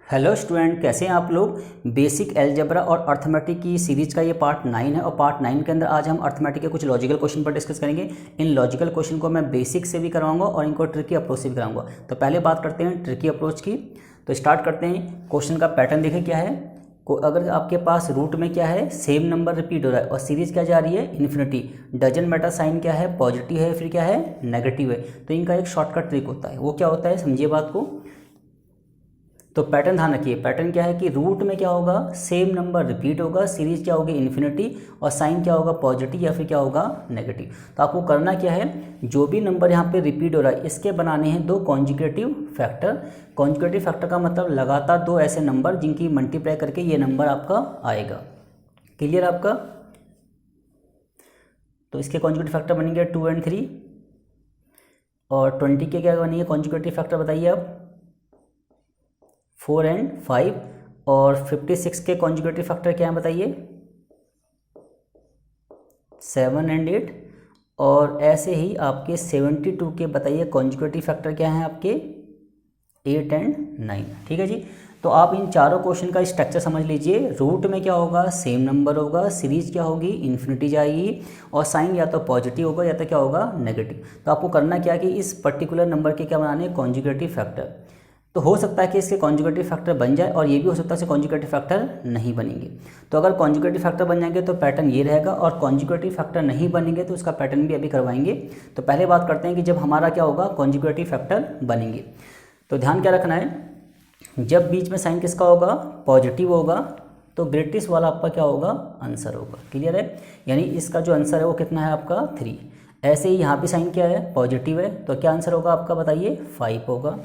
Hello student, कैसे हैं आप लोग। बेसिक अलजेब्रा और अर्थमेटिक की सीरीज का ये पार्ट 9 है और पार्ट 9 के अंदर आज हम अर्थमेटिक के कुछ लॉजिकल क्वेश्चन पर डिस्कस करेंगे। इन लॉजिकल क्वेश्चन को मैं बेसिक से भी कराऊंगा और इनको ट्रिकी अप्रोच से भी कराऊंगा। तो पहले बात करते हैं ट्रिकी अप्रोच की। तो स्टार्ट करते हैं। क्वेश्चन का पैटर्न देखें क्या है। अगर आपके पास रूट में क्या है, सेम नंबर रिपीट हो रहा है और सीरीज क्या जा रही है, इन्फिनिटी। डजन मैटर साइन क्या है, पॉजिटिव है फिर क्या है, नेगेटिव है। तो इनका एक शॉर्टकट ट्रिक होता है, वो क्या होता है समझिए बात को। तो पैटर्न ध्यान रखिए। पैटर्न क्या है कि रूट में क्या होगा, सेम नंबर रिपीट होगा, सीरीज क्या होगी, इन्फिनिटी, और साइन क्या होगा, पॉजिटिव या फिर क्या होगा, नेगेटिव। तो आपको करना क्या है, जो भी नंबर यहाँ पे रिपीट हो रहा है इसके बनाने हैं दो कॉन्जुगेटिव फैक्टर। कॉन्जुगेटिव फैक्टर का मतलब लगातार दो ऐसे नंबर जिनकी मल्टीप्लाई करके ये नंबर आपका आएगा। क्लियर आपका। तो इसके कॉन्जुगेटिव फैक्टर बनेंगे 2 और 3, और 20 के क्या बनेंगे कॉन्जुगेटिव फैक्टर बताइए आप, 4 और 5, और 56 के कॉन्जुगेटिव फैक्टर क्या है बताइए, 7 और 8, और ऐसे ही आपके 72 के बताइए कॉन्जुगेटिव फैक्टर क्या है आपके, 8 और 9। ठीक है जी। तो आप इन चारों क्वेश्चन का स्ट्रक्चर समझ लीजिए। रूट में क्या होगा, सेम नंबर होगा, सीरीज क्या होगी, इन्फिनिटी जाएगी, और साइन या तो पॉजिटिव होगा या तो क्या होगा, नेगेटिव। तो आपको करना क्या कि इस पर्टिकुलर नंबर के क्या बनाने, कॉन्जुगेटिव फैक्टर। तो हो सकता है कि इसके कॉन्जुगेटिव फैक्टर बन जाए और ये भी हो सकता है इसके कॉन्जुगेटिव फैक्टर नहीं बनेंगे। तो अगर कॉन्जुगेटिव फैक्टर बन जाएंगे तो पैटर्न ये रहेगा, और कॉन्जुगेटिव फैक्टर नहीं बनेंगे तो उसका पैटर्न भी अभी करवाएंगे। तो पहले बात करते हैं कि जब हमारा क्या होगा, कॉन्जुगेटिव फैक्टर बनेंगे। तो ध्यान क्या रखना है, जब बीच में साइन किसका होगा, पॉजिटिव होगा, तो ग्रेटेस्ट वाला आपका क्या होगा, आंसर होगा। क्लियर है। यानी इसका जो आंसर है वो कितना है आपका, 3। ऐसे ही यहाँ भी साइन क्या है, पॉजिटिव है, तो क्या आंसर होगा आपका बताइए, 5 होगा।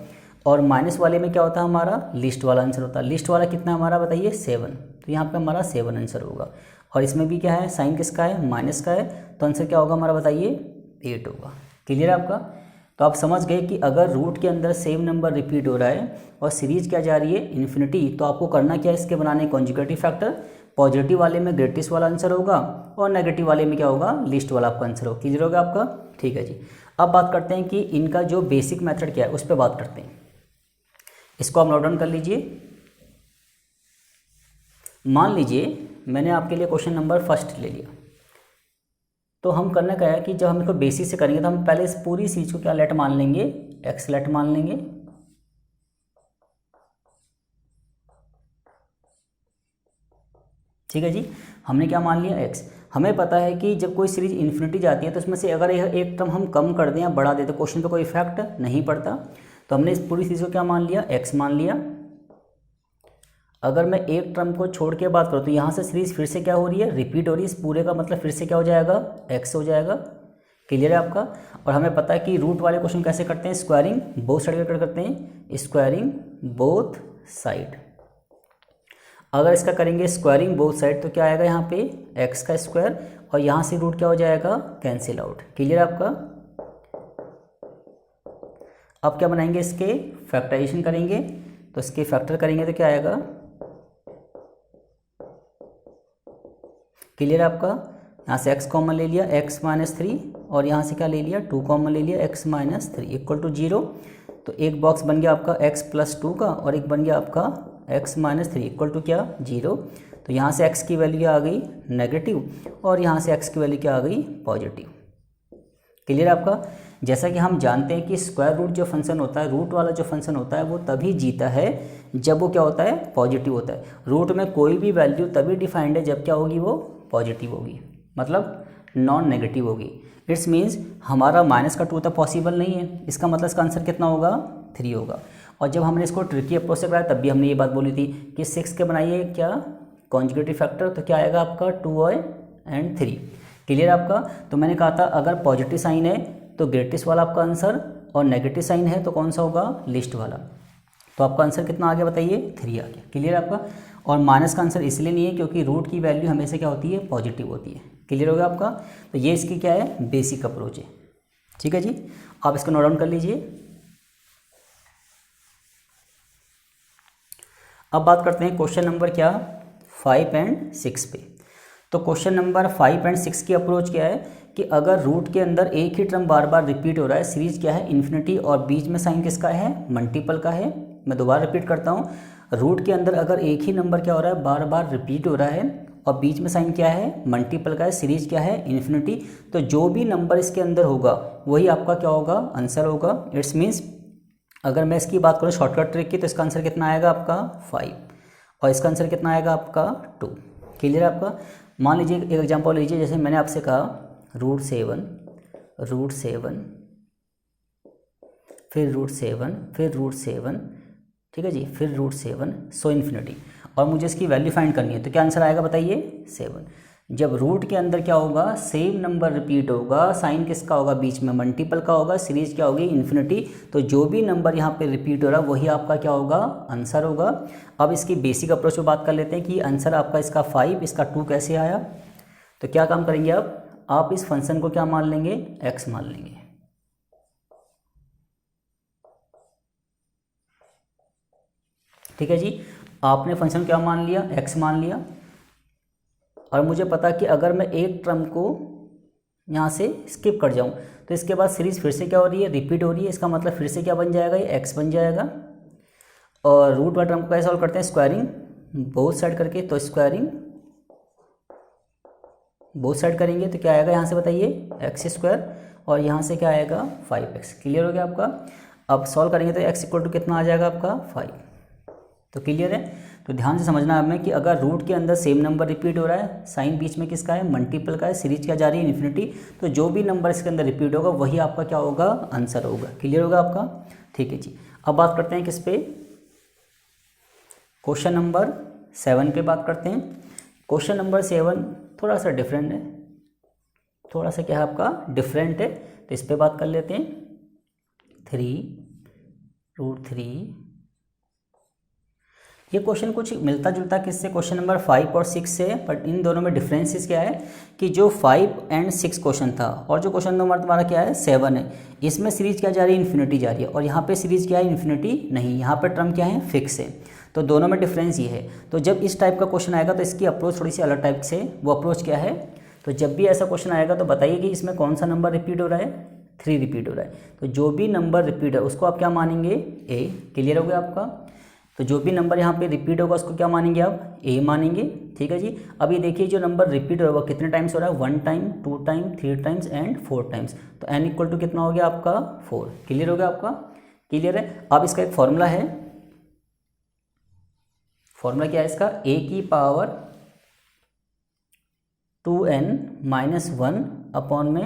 और माइनस वाले में क्या होता है हमारा, लिस्ट वाला आंसर होता है। लिस्ट वाला कितना हमारा बताइए, 7। तो यहाँ पे हमारा 7 आंसर होगा। और इसमें भी क्या है, साइन किसका है, माइनस का है, तो आंसर क्या होगा हमारा बताइए, 8 होगा। क्लियर है आपका। तो आप समझ गए कि अगर रूट के अंदर सेम नंबर रिपीट हो रहा है और सीरीज क्या जा रही है, इन्फिनिटी, तो आपको करना क्या है, इसके बनाने कॉन्जुगेटिव फैक्टर। पॉजिटिव वाले में ग्रेटेस्ट वाला आंसर होगा और नेगेटिव वाले में क्या होगा, लिस्ट वाला आपका आंसर होगा। क्लियर होगा आपका। ठीक है जी। अब बात करते हैं कि इनका जो बेसिक मेथड क्या है उस पर बात करते हैं। इसको आप नोट डाउन कर लीजिए। मान लीजिए मैंने आपके लिए क्वेश्चन नंबर फर्स्ट ले लिया। तो हम करना क्या है कि जब हम इसको बेसिक से करेंगे तो हम पहले इस पूरी चीज़ को क्या लेट मान लेंगे, एक्स लेट मान लेंगे। ठीक है जी। हमने क्या मान लिया, एक्स। हमें पता है कि जब कोई सीरीज इन्फिनिटी जाती है तो उसमें से अगर यह एक टर्म हम कम कर दें या बढ़ा दें तो क्वेश्चन पे कोई इफेक्ट नहीं पड़ता। तो हमने इस पूरी चीज़ को क्या मान लिया, एक्स मान लिया। अगर मैं एक टर्म को छोड़ के बात करूँ तो यहाँ से सीरीज फिर से क्या हो रही है, रिपीट हो रही है। इस पूरे का मतलब फिर से क्या हो जाएगा, एक्स हो जाएगा। क्लियर है आपका। और हमें पता है कि रूट वाले क्वेश्चन कैसे करते हैं, स्क्वायरिंग बोथ साइड करते हैं, स्क्वायरिंग बोथ साइड। अगर इसका करेंगे स्क्वायरिंग बोथ साइड तो क्या आएगा यहाँ पे, एक्स का स्क्वायर, और यहाँ से रूट क्या हो जाएगा, कैंसिल आउट। क्लियर है आपका। अब क्या बनाएंगे, इसके फैक्टराइजेशन करेंगे। तो इसके फैक्टर करेंगे तो क्या आएगा, क्लियर आपका। यहाँ से x कॉमन ले लिया, x माइनस 3, और यहाँ से क्या ले लिया, 2 कॉमन ले लिया, x माइनस 3 इक्वल टू 0। तो एक बॉक्स बन गया आपका x प्लस 2 का, और एक बन गया आपका x माइनस 3 इक्वल टू क्या, 0। तो यहाँ से x की वैल्यू आ गई नेगेटिव, और यहाँ से x की वैल्यू क्या आ गई, पॉजिटिव। क्लियर आपका। जैसा कि हम जानते हैं कि स्क्वायर रूट जो फंक्शन होता है, रूट वाला जो फंक्शन होता है वो तभी जीता है जब वो क्या होता है, पॉजिटिव होता है। रूट में कोई भी वैल्यू तभी डिफाइंड है जब क्या होगी, वो पॉजिटिव होगी, मतलब नॉन नेगेटिव होगी। इट्स मीन्स हमारा माइनस का 2 तो पॉसिबल नहीं है। इसका मतलब इसका आंसर कितना होगा, 3 होगा। और जब हमने इसको ट्रिकी अप्रोच से कराया तब भी हमने ये बात बोली थी कि 6 के बनाइए क्या, कॉन्जुगेटिव फैक्टर, तो क्या आएगा आपका 2 और 3। क्लियर आपका। तो मैंने कहा था अगर पॉजिटिव साइन है तो ग्रेटेस्ट वाला आपका आंसर, और नेगेटिव साइन है तो कौन सा होगा, लिस्ट वाला। तो आपका आंसर कितना आ गया बताइए, 3 आ गया। क्लियर आपका। और माइनस का आंसर इसलिए नहीं है क्योंकि रूट की वैल्यू हमेशा क्या होती है, पॉजिटिव होती है। क्लियर होगा आपका। तो ये इसकी क्या है, बेसिक अप्रोच है। ठीक है जी। आप इसको नोट डाउन कर लीजिए। अब बात करते हैं क्वेश्चन नंबर क्या, 5 और 6 पे। तो क्वेश्चन नंबर 5 और 6 की अप्रोच क्या है कि अगर रूट के अंदर एक ही टर्म बार बार रिपीट हो रहा है, सीरीज क्या है, इन्फिनिटी, और बीच में साइन किसका है, मल्टीपल का है। मैं दोबारा रिपीट करता हूँ। रूट के अंदर अगर एक ही नंबर क्या हो रहा है, बार बार रिपीट हो रहा है और बीच में साइन क्या है, मल्टीपल का है, सीरीज क्या है, इन्फिनिटी, तो जो भी नंबर इसके अंदर होगा वही आपका क्या होगा, आंसर होगा। इट्स मीन्स अगर मैं इसकी बात करूँ शॉर्टकट ट्रिक की, तो इसका आंसर कितना आएगा आपका 5 और इसका आंसर कितना आएगा आपका 2। क्लियर है आपका। मान लीजिए एक एग्जांपल लीजिए, जैसे मैंने आपसे कहा √7 फिर √7 ठीक है जी, फिर √7 सो इन्फिनिटी, और मुझे इसकी वैल्यू फाइंड करनी है, तो क्या आंसर आएगा बताइए 7। जब रूट के अंदर क्या होगा, सेम नंबर रिपीट होगा, साइन किसका होगा, बीच में मल्टीपल का होगा, सीरीज क्या होगी, इन्फिनिटी, तो जो भी नंबर यहाँ पे रिपीट हो रहा है वही आपका क्या होगा, आंसर होगा। अब इसकी बेसिक अप्रोच पे बात कर लेते हैं कि आंसर आपका इसका 5, इसका 2 कैसे आया। तो क्या काम करेंगे आप इस फंक्शन को क्या मान लेंगे, x मान लेंगे। ठीक है जी, आपने फंक्शन क्या मान लिया, x मान लिया, और मुझे पता कि अगर मैं एक टर्म को यहाँ से स्किप कर जाऊँ तो इसके बाद सीरीज फिर से क्या हो रही है, रिपीट हो रही है, इसका मतलब फिर से क्या बन जाएगा, ये x बन जाएगा। और रूट वाला टर्म को कैसे सॉल्व करते हैं, स्क्वायरिंग बोथ साइड करके, तो स्क्वायरिंग बोथ साइड करेंगे तो क्या आएगा यहाँ से बताइए, x² और यहाँ से क्या आएगा 5x। क्लियर हो गया आपका। अब सॉल्व करेंगे तो x = कितना आ जाएगा आपका 5। तो क्लियर है। तो ध्यान से समझना है हमें कि अगर रूट के अंदर सेम नंबर रिपीट हो रहा है, साइन बीच में किसका है, मल्टीपल का है, सीरीज क्या जा रही है, इन्फिनिटी, तो जो भी नंबर इसके अंदर रिपीट होगा वही आपका क्या होगा, आंसर होगा। क्लियर होगा आपका। ठीक है जी, अब बात करते हैं किस पे, क्वेश्चन नंबर 7 पे बात करते हैं। क्वेश्चन नंबर 7 थोड़ा सा डिफरेंट है, थोड़ा सा क्या है आपका डिफरेंट है, तो इस पर बात कर लेते हैं। 3√3, ये क्वेश्चन कुछ मिलता जुलता किससे, क्वेश्चन नंबर 5 और 6 से, बट इन दोनों में डिफरेंसेस क्या है कि जो 5 और 6 क्वेश्चन था और जो क्वेश्चन नंबर तुम्हारा क्या है 7 है, इसमें सीरीज क्या जा रही है, इन्फिनिटी जा रही है, और यहाँ पे सीरीज क्या है, इन्फिनिटी नहीं, यहाँ पे टर्म क्या है, फिक्स है। तो दोनों में डिफरेंस ये है। तो जब इस टाइप का क्वेश्चन आएगा तो इसकी अप्रोच थोड़ी सी अलग टाइप से, वो अप्रोच क्या है, तो जब भी ऐसा क्वेश्चन आएगा तो बताइए कि इसमें कौन सा नंबर रिपीट हो रहा है, 3 रिपीट हो रहा है, तो जो भी नंबर रिपीट है उसको आप क्या मानेंगे, a। क्लियर हो गया आपका। तो जो भी नंबर यहाँ पे रिपीट होगा उसको क्या मानेंगे आप, a मानेंगे। ठीक है जी। अब ये देखिए जो नंबर रिपीट होगा कितने टाइम्स हो रहा है, 1 time, 2 time, 3 times and 4 times, तो n = कितना हो गया आपका 4। क्लियर हो गया आपका। क्लियर है। अब इसका एक फॉर्मूला है, फॉर्मूला क्या है इसका, a⁻² 2n-1 अपॉन में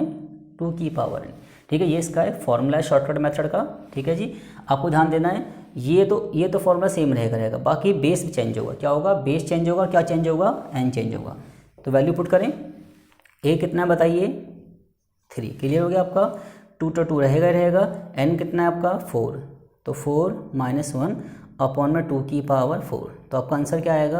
2n। ठीक है, ये इसका एक फॉर्मूला है शॉर्टकट मेथड का। ठीक है जी, आपको ध्यान देना है, ये तो फॉर्मूला सेम रहेगा, बाकी बेस चेंज होगा। क्या होगा, बेस चेंज होगा, क्या चेंज होगा, n चेंज होगा। तो वैल्यू पुट करें, a कितना बताइए 3। क्लियर हो गया आपका। 2 तो 2 रहेगा, n कितना है आपका 4, तो 4 - 1 अपॉन में 2⁴। तो आपका आंसर क्या आएगा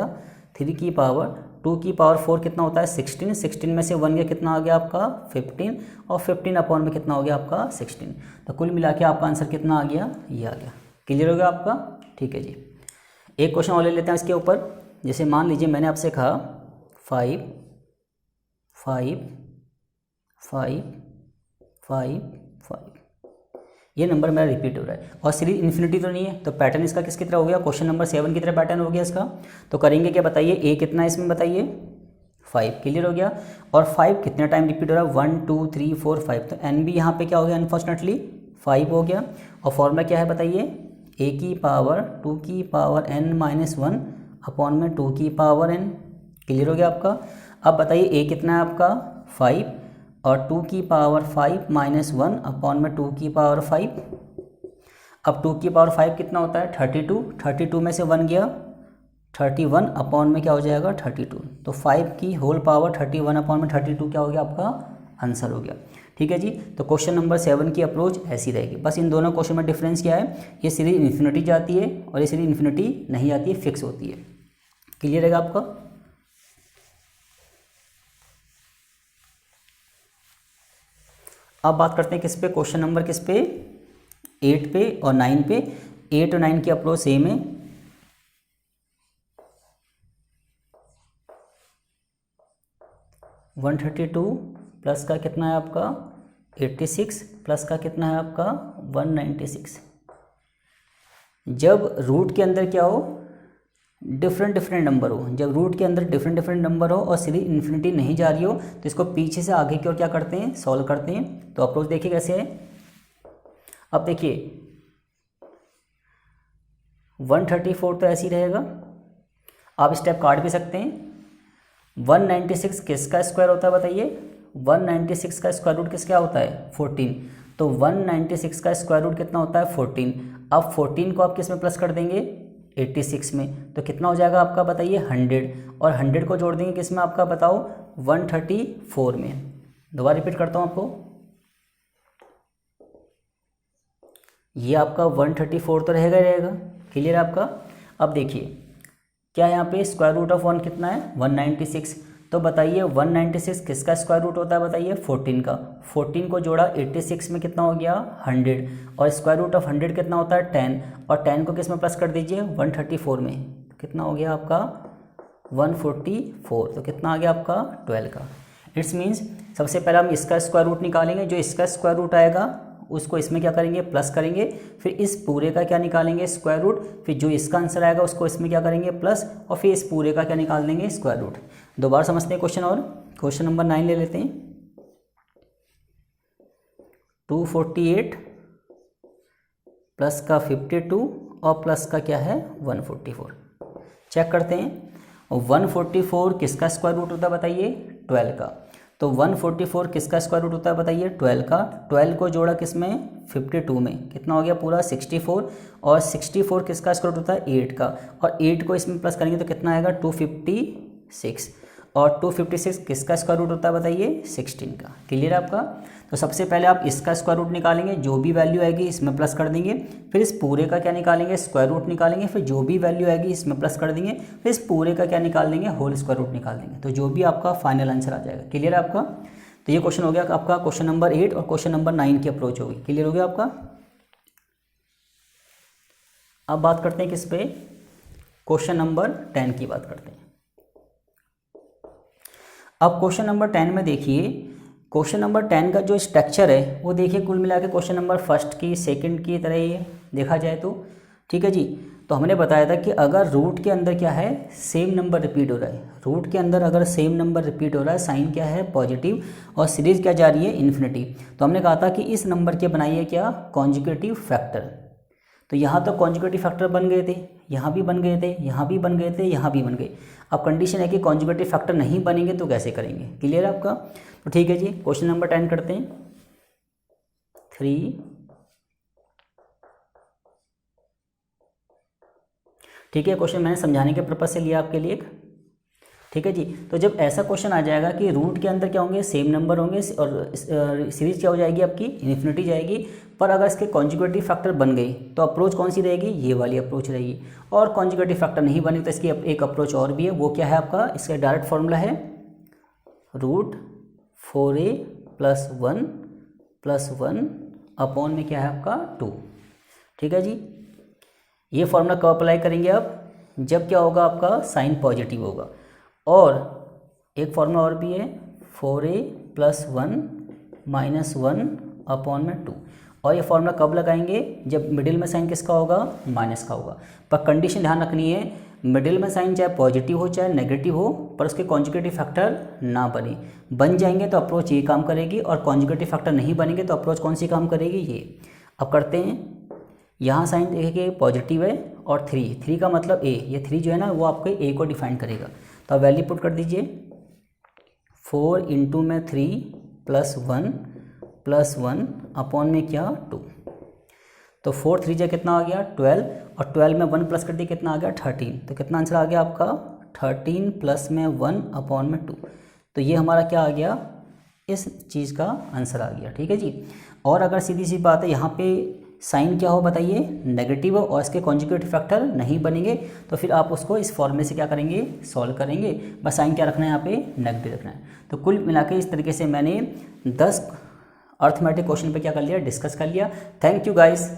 3⁴ कितना होता है 16, 16 में से 1 गया कितना आ गया आपका 15, और 15 अपॉन में कितना हो गया आपका 16। तो कुल मिला के आपका आंसर कितना आ गया, ये आ गया। क्लियर हो गया आपका। ठीक है जी, एक क्वेश्चन और ले लेते हैं इसके ऊपर। जैसे मान लीजिए मैंने आपसे कहा 5 5 5 5 5, ये नंबर मेरा रिपीट हो रहा है और सीरीज इन्फिनिटी तो नहीं है, तो पैटर्न इसका किसकी तरह हो गया, क्वेश्चन नंबर 7 की तरह पैटर्न हो गया इसका। तो करेंगे क्या बताइए, a कितना है इसमें बताइए 5। क्लियर हो गया। और 5 कितने टाइम रिपीट हो रहा है, 1 2 3 4 5, तो n भी यहाँ पे क्या हो गया अनफॉर्चुनेटली 5 हो गया। और फॉर्मूला क्या है बताइए, a⁻² 2n-1 अपॉन में 2n। क्लियर हो गया आपका। अब बताइए a कितना है आपका 5 और 2⁵ -1 अपॉन में 2⁵। अब 2⁵ कितना होता है 32, 32 में से 1 गया 31 अपॉन में क्या हो जाएगा 32, तो 5 की होल पावर 31 अपॉन में 32 क्या हो गया आपका आंसर हो गया। ठीक है जी। तो क्वेश्चन नंबर 7 की अप्रोच ऐसी रहेगी। बस इन दोनों क्वेश्चन में डिफरेंस क्या है, ये सीरीज इन्फिनिटी जाती है और ये सीरीज इन्फिनिटी नहीं आती है, फिक्स होती है। क्लियर रहेगा आपका। अब बात करते हैं किस पे, क्वेश्चन नंबर किस पे 8 पे और 9 पे। 8 और 9 की अप्रोच सेम है। (132) प्लस का कितना है आपका 86 प्लस का कितना है आपका 196। जब रूट के अंदर क्या हो डिफरेंट नंबर हो, जब रूट के अंदर डिफरेंट नंबर हो और सीधी इन्फिनिटी नहीं जा रही हो तो इसको पीछे से आगे की ओर क्या करते हैं, सॉल्व करते हैं। तो अप्रोच देखिए कैसे है। अब देखिए 134 तो ऐसे ही रहेगा, आप स्टेप काट भी सकते हैं। 196 किसका स्क्वायर होता है बताइए, 196 का स्क्वायर रूट किसका होता है, 14। तो 196 का स्क्वायर रूट कितना होता है, 14। अब 14 को आप किस में प्लस कर देंगे, 86 में, तो कितना हो जाएगा आपका बताइए 100, और 100 को जोड़ देंगे किस में आपका बताओ, 134 में। दोबारा रिपीट करता हूँ आपको, ये आपका 134 तो रहेगा ही रहेगा, क्लियर है आपका। अब देखिए क्या है यहाँ पे, स्क्वायर रूट ऑफ 1 कितना है, 196। तो बताइए 196 किसका स्क्वायर रूट होता है बताइए, 14 का। 14 को जोड़ा 86 में कितना हो गया, 100, और स्क्वायर रूट ऑफ 100 कितना होता है, 10, और 10 को किस में प्लस कर दीजिए, 134 में, तो कितना हो गया आपका 144, तो कितना आ गया आपका 12 का। इट्स मीन्स सबसे पहले हम इसका स्क्वायर रूट निकालेंगे, जो इसका स्क्वायर रूट आएगा उसको इसमें क्या करेंगे, प्लस करेंगे, फिर इस पूरे का क्या निकालेंगे, स्क्वायर रूट, फिर जो इसका आंसर आएगा उसको इसमें क्या करेंगे, प्लस, और फिर इस पूरे का क्या निकाल देंगे, स्क्वायर रूट। दोबारा समझते हैं क्वेश्चन, और क्वेश्चन नंबर 9 ले लेते हैं। 248 प्लस का 52 और प्लस का क्या है 144। चेक करते हैं 144 किसका स्क्वायर रूट होता है बताइए, 12 का। तो 144 किसका स्क्वायर रूट होता है बताइए, 12 का। 12 को जोड़ा किस में, 52 में, कितना हो गया पूरा 64, और 64 किसका स्क्वायर रूट होता है, 8 का, और 8 को इसमें प्लस करेंगे तो कितना आएगा 256, और 256 किसका स्क्वायर रूट होता है बताइए, 16 का। क्लियर है आपका। तो सबसे पहले आप इसका स्क्वायर रूट निकालेंगे, जो भी वैल्यू आएगी इसमें प्लस कर देंगे, फिर इस पूरे का क्या निकालेंगे, स्क्वायर रूट निकालेंगे, फिर जो भी वैल्यू आएगी इसमें प्लस कर देंगे, फिर इस पूरे का क्या निकाल देंगे, होल स्क्वायर रूट निकाल देंगे, तो जो भी आपका फाइनल आंसर आ जाएगा। क्लियर है आपका। तो ये क्वेश्चन हो गया आपका क्वेश्चन नंबर 8, और क्वेश्चन नंबर 9 की अप्रोच होगी। क्लियर हो गया आपका। अब बात करते हैं किस पे, क्वेश्चन नंबर 10 की बात करते हैं। अब क्वेश्चन नंबर 10 में देखिए, क्वेश्चन नंबर 10 का जो स्ट्रक्चर है वो देखिए कुल मिला के क्वेश्चन नंबर फर्स्ट की सेकंड की तरह ही है देखा जाए तो, ठीक है जी। तो हमने बताया था कि अगर रूट के अंदर क्या है, सेम नंबर रिपीट हो रहा है, रूट के अंदर अगर सेम नंबर रिपीट हो रहा है, साइन क्या है पॉजिटिव, और सीरीज क्या जा रही है इन्फिनिटी, तो हमने कहा था कि इस नंबर के बनाइए क्या, कॉन्जुगेटिव फैक्टर। तो यहाँ तो कॉन्जुगेटिव फैक्टर बन गए थे, यहाँ भी बन गए थे, यहाँ भी बन गए थे, यहाँ भी बन गए। अब कंडीशन है कि कॉन्जुगेटिव फैक्टर नहीं बनेंगे तो कैसे करेंगे। क्लियर है आपका। तो ठीक है जी, क्वेश्चन नंबर 10 करते हैं। 3 ठीक है, क्वेश्चन मैंने समझाने के पर्पज से लिया आपके लिए एक, ठीक है जी। तो जब ऐसा क्वेश्चन आ जाएगा कि रूट के अंदर क्या होंगे, सेम नंबर होंगे, और सीरीज क्या हो जाएगी आपकी, इन्फिनिटी जाएगी, पर अगर इसके कॉन्जुगेटिव फैक्टर बन गई तो अप्रोच कौन सी रहेगी, ये वाली अप्रोच रहेगी। और कॉन्जुगेटिव फैक्टर नहीं बने तो इसकी एक अप्रोच और भी है, वो क्या है आपका, इसका डायरेक्ट फॉर्मूला है रूट 4a + 1 + 1 अपॉन में क्या है आपका 2। ठीक है जी। ये फॉर्मूला कब अप्लाई करेंगे आप, जब क्या होगा आपका साइन पॉजिटिव होगा। और एक फॉर्मूला और भी है 4a + 1 - 1 अपॉन में 2। और ये फॉर्मूला कब लगाएंगे, जब मिडिल में साइन किसका होगा, माइनस का होगा। पर कंडीशन ध्यान रखनी है, मिडिल में साइन चाहे पॉजिटिव हो चाहे नेगेटिव हो, पर उसके कॉन्जुगेटिव फैक्टर ना बने। बन जाएंगे तो अप्रोच ये काम करेगी, और कॉन्जुगेटिव फैक्टर नहीं बनेंगे तो अप्रोच कौन सी काम करेगी, ये। अब करते हैं, यहाँ साइन देखिए पॉजिटिव है, और 3 का मतलब a, ये 3 जो है ना वो आपके a को डिफाइन करेगा। तो आप वैल्यू पुट कर दीजिए, 4 × में 3 + 1 + 1 अपॉन में क्या 2। तो 4 3 जा कितना आ गया 12, और 12 में 1 प्लस कर दिए कितना आ गया 13। तो कितना आंसर आ गया आपका 13 + में 1 अपॉन में 2। तो ये हमारा क्या आ गया, इस चीज़ का आंसर आ गया। ठीक है जी। और अगर सीधी सी बात है, यहाँ पे साइन क्या हो बताइए, नेगेटिव हो, और इसके कॉन्जुगेटिव फैक्टर नहीं बनेंगे, तो फिर आप उसको इस फॉर्मूले से क्या करेंगे, सॉल्व करेंगे। बस साइन क्या रखना है यहाँ पे, नेगेटिव रखना है। तो कुल मिला के इस तरीके से मैंने 10 अर्थमेटिक क्वेश्चन पे क्या कर लिया, डिस्कस कर लिया। Thank you guys.